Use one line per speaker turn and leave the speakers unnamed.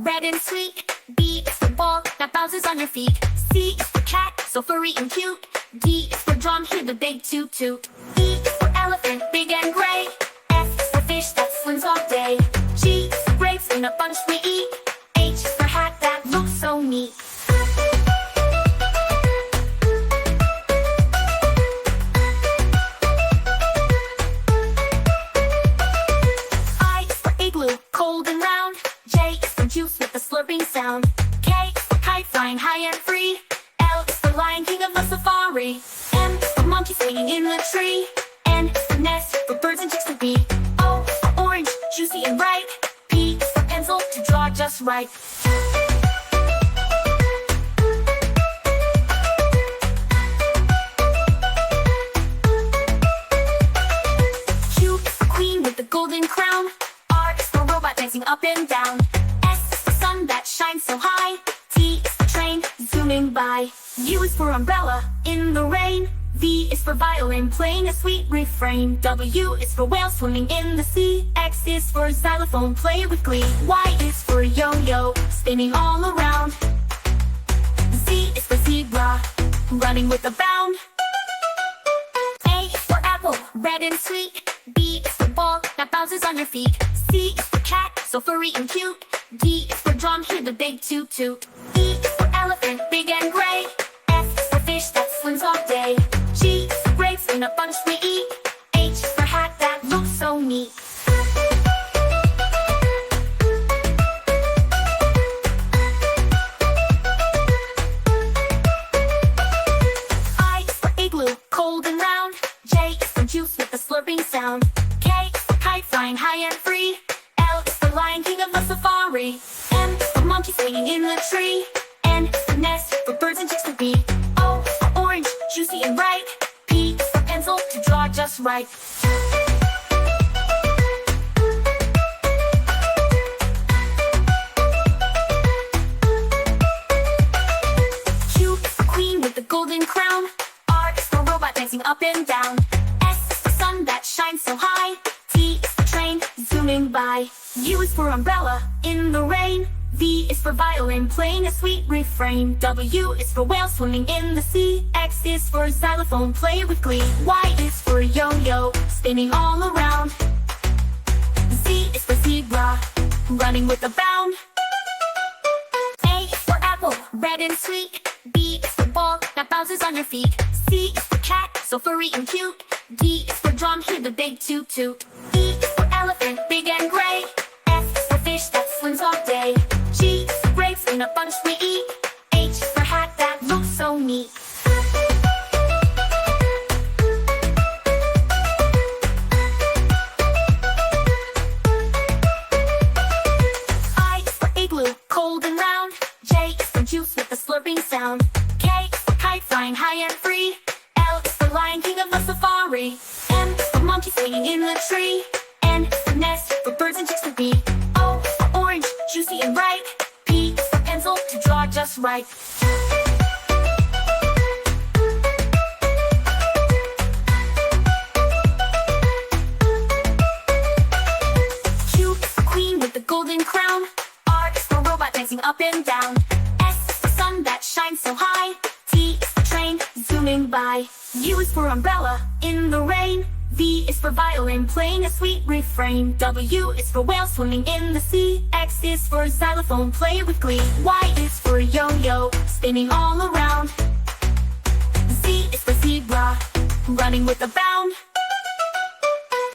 red and sweet. B is for ball that bounces on your feet. C is for cat, so furry and cute. D is for drum, hear the big toot toot. E is for elephant, big and gray. F is for fish that swims all day. G is for grapes in a bunch we eat. H is for hat that looks so neat. I is for igloo, cold and round. J is for juice with a slurping sound. K is for kite flying high and free. L is for lion king of the safari. M is for monkey swinging in the tree. N is for nest for birds and chicks to be. O is for orange, juicy and ripe. P is for pencil to draw just right. Q is for queen with the golden crown. R is for robot dancing up and down. S is for sun that shines so high. T is for train zooming by. U is for umbrella in the rain. V is for violin playing a sweet refrain. W is for whale swimming in the sea. X is for xylophone play with glee. Y is for yo-yo spinning all around. Z is for zebra running with a bound. A is for apple, red and sweet. B is for ball that bounces on your feet. C is for cat, so furry and cute. D is for drum, hear the big toot toot. E is for elephant, big and gray. F is for fish that swims all day. G is for grapes in a bunch we eat. H is for hat that looks so neat. I is for igloo, cold and round. J is for juice with a slurping sound. K is for kite flying high and free. L is for lion king of the safari. M is for monkey swinging in the tree. N is for nest for birds and chicks to be. O is for orange, juicy and ripe. P is for pencil to draw just right. Q is for queen with the golden crown. R is for robot dancing up and down. S is for sun that shines so high. T is for train zooming by. U is for umbrella in the rain. V is for violin playing a sweet refrain. W is for whale swimming in the sea. X is for xylophone play with glee. Y is for yo-yo spinning all around. Z is for zebra running with a bound. A is for apple, red and sweet. B is for ball that bounces on your feet. C is for cat, so furry and cute. D is for drum, hear the big toot toot. E is for elephant, big and gray. F is for fish that swims all day. G is for grapes in a bunch we eat. H is for hat that looks so neat. I is for igloo, cold and round. J is for juice with a slurping sound. K is for kite flying high and free. L is for lion king of the safari. M is for monkey swinging in the tree. N is for nest for birds and chicks to be. O is for orange, juicy and ripe. P is for pencil to draw just right. Q is for queen with the golden crown. R is for robot dancing up and down. S is for sun that shines so high. T is for train zooming by. U is for umbrella in the rain. V is for violin playing a sweet refrain. W is for whale swimming in the sea. X is for xylophone play with glee. Y is for yo-yo spinning all around. Z is for zebra running with a bound.